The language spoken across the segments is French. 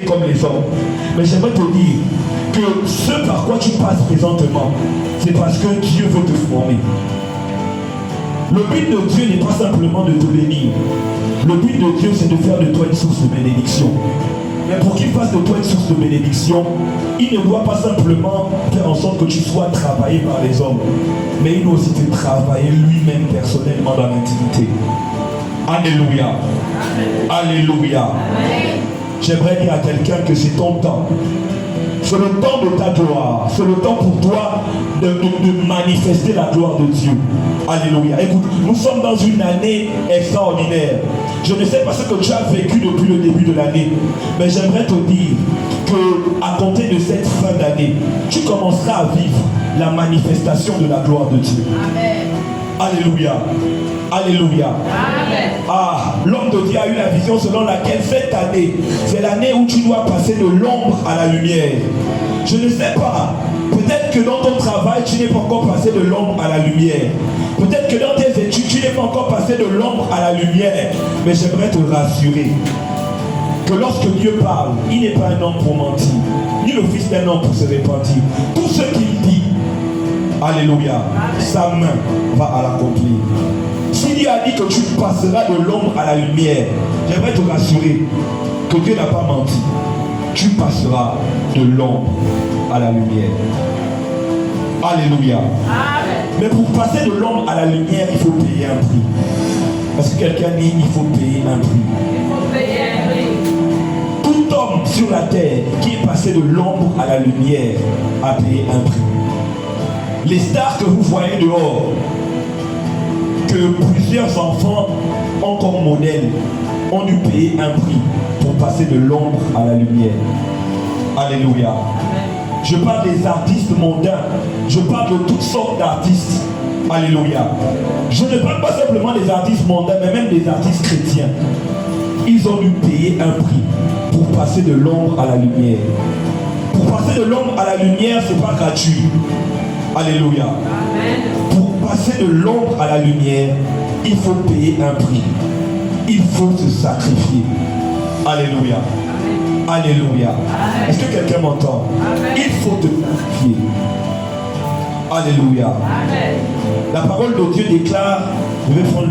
comme les hommes. Mais j'aimerais te dire que ce par quoi tu passes présentement, c'est parce que Dieu veut te former. Le but de Dieu n'est pas simplement de te bénir. Le but de Dieu, c'est de faire de toi une source de bénédiction. Mais pour qu'il fasse de toi une source de bénédiction, il ne doit pas simplement faire en sorte que tu sois travaillé par les hommes, mais il doit aussi te travailler lui-même personnellement dans l'intimité. Alléluia. Alléluia. J'aimerais dire à quelqu'un que c'est ton temps. C'est le temps de ta gloire. C'est le temps pour toi de manifester la gloire de Dieu. Alléluia. Écoute, nous sommes dans une année extraordinaire. Je ne sais pas ce que tu as vécu depuis le début de l'année, mais j'aimerais te dire qu'à compter de cette fin d'année, tu commenceras à vivre la manifestation de la gloire de Dieu. Amen. Alléluia. Alléluia. Amen. Ah, l'homme de Dieu a eu la vision selon laquelle cette année, c'est l'année où tu dois passer de l'ombre à la lumière. Je ne sais pas. Peut-être que dans ton travail, tu n'es pas encore passé de l'ombre à la lumière. Peut-être que dans tes études, tu n'es pas encore passé de l'ombre à la lumière. Mais j'aimerais te rassurer que lorsque Dieu parle, il n'est pas un homme pour mentir, ni le fils d'un homme pour se repentir. Tout ce qu'il dit, alléluia, sa main va à l'accomplir. Si Dieu a dit que tu passeras de l'ombre à la lumière, j'aimerais te rassurer que Dieu n'a pas menti. Tu passeras de l'ombre à la lumière. Alléluia. Amen. Mais pour passer de l'ombre à la lumière, il faut payer un prix. Parce que quelqu'un dit, il faut payer un prix. Il faut payer un prix. Tout homme sur la terre qui est passé de l'ombre à la lumière a payé un prix. Les stars que vous voyez dehors, que plusieurs enfants ont comme modèle, ont dû payer un prix pour passer de l'ombre à la lumière. Alléluia. Je parle des artistes mondains. Je parle de toutes sortes d'artistes. Alléluia. Je ne parle pas simplement des artistes mondains, mais même des artistes chrétiens. Ils ont dû payer un prix pour passer de l'ombre à la lumière. Pour passer de l'ombre à la lumière, ce n'est pas gratuit. Alléluia. Pour passer de l'ombre à la lumière, il faut payer un prix. Il faut se sacrifier. Alléluia. Alléluia. Est-ce que quelqu'un m'entend? Il faut te sacrifier. Alléluia. La parole de Dieu déclare, je vais prendre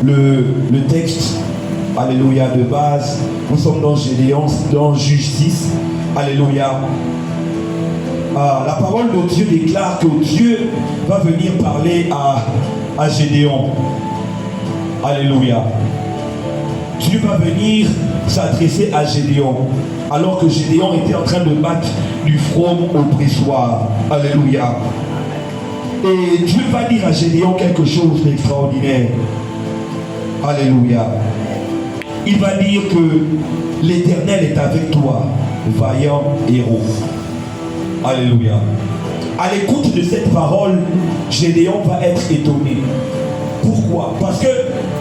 le texte, alléluia, de base. Nous sommes dans Gédéon, dans Juge 6. Alléluia. La parole de Dieu déclare que Dieu va venir parler à Gédéon. Alléluia. Dieu va venir s'adresser à Gédéon, alors que Gédéon était en train de battre du front au pressoir. Alléluia. Et Dieu va dire à Gédéon quelque chose d'extraordinaire. Alléluia. Il va dire que l'Éternel est avec toi, vaillant héros. Alléluia. À l'écoute de cette parole, Gédéon va être étonné. Pourquoi? Parce que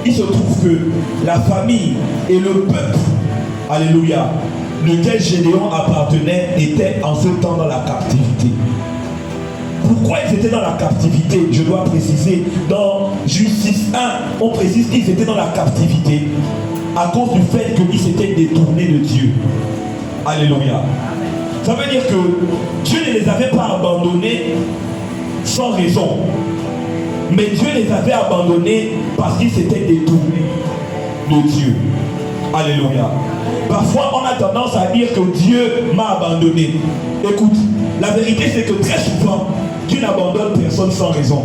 il se trouve que la famille et le peuple, alléluia, lequel Gédéon appartenait, était en ce temps dans la captivité. Pourquoi ils étaient dans la captivité? Je dois préciser, dans Juge 6.1, on précise qu'ils étaient dans la captivité à cause du fait qu'ils s'étaient détournés de Dieu. Alléluia. Ça veut dire que Dieu ne les avait pas abandonnés sans raison. Mais Dieu les avait abandonnés parce qu'ils s'étaient détournés de Dieu. Alléluia. Parfois, on a tendance à dire que Dieu m'a abandonné. Écoute, la vérité c'est que très souvent, Dieu n'abandonne personne sans raison.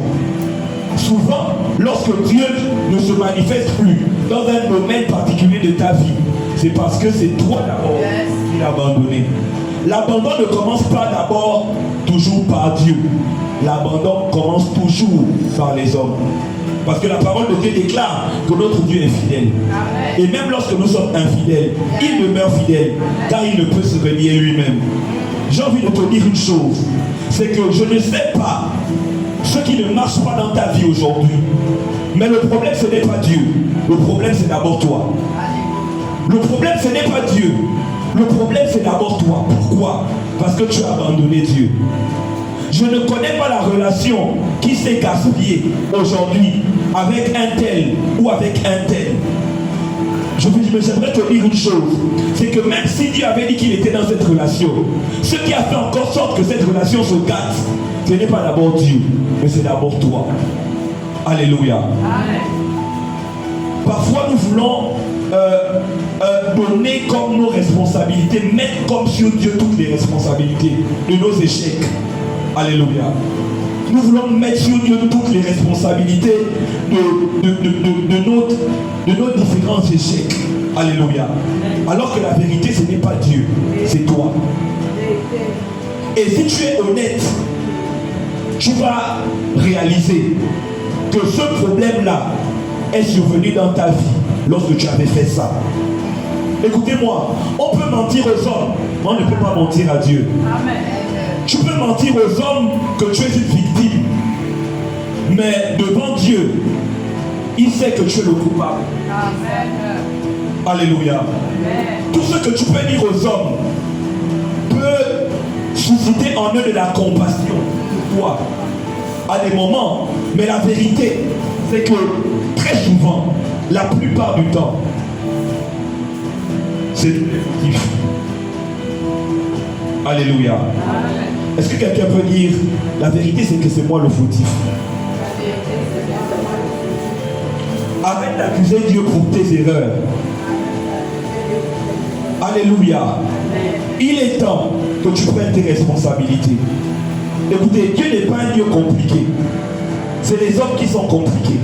Souvent, lorsque Dieu ne se manifeste plus dans un domaine particulier de ta vie, c'est parce que c'est toi d'abord qui l'as abandonné. L'abandon ne commence pas d'abord toujours par Dieu. L'abandon commence toujours par les hommes. Parce que la parole de Dieu déclare que notre Dieu est fidèle. Et même lorsque nous sommes infidèles, il demeure fidèle, car il ne peut se renier lui-même. J'ai envie de te dire une chose, c'est que je ne sais pas ce qui ne marche pas dans ta vie aujourd'hui. Mais le problème, ce n'est pas Dieu. Le problème, c'est d'abord toi. Le problème, ce n'est pas Dieu. Le problème, c'est d'abord toi. Pourquoi? Parce que tu as abandonné Dieu. Je ne connais pas la relation qui s'est gaspillée aujourd'hui avec un tel ou avec un tel. Je me dis, mais j'aimerais te dire une chose. C'est que même si Dieu avait dit qu'il était dans cette relation, ce qui a fait encore sorte que cette relation se gâte, ce n'est pas d'abord Dieu, mais c'est d'abord toi. Alléluia. Amen. Parfois nous voulons donner comme nos responsabilités, mettre comme sur Dieu toutes les responsabilités de nos échecs. Alléluia. Nous voulons mettre sur Dieu toutes les responsabilités de nos différents échecs. Alléluia. Alors que la vérité, ce n'est pas Dieu, c'est toi. Et si tu es honnête, tu vas réaliser que ce problème-là est survenu dans ta vie lorsque tu avais fait ça. Écoutez-moi, on peut mentir aux hommes, mais on ne peut pas mentir à Dieu. Amen. Tu peux mentir aux hommes que tu es une victime, mais devant Dieu, il sait que tu es le coupable. Amen. Alléluia. Amen. Tout ce que tu peux dire aux hommes peut susciter en eux de la compassion pour toi à des moments, mais la vérité, c'est que très souvent, la plupart du temps, c'est négatif. Alléluia. Amen. Est-ce que quelqu'un peut dire, la vérité c'est que c'est moi le fautif? Arrête d'accuser Dieu pour tes erreurs. Alléluia. Il est temps que tu prennes tes responsabilités. Écoutez, Dieu n'est pas un Dieu compliqué. C'est les hommes qui sont compliqués.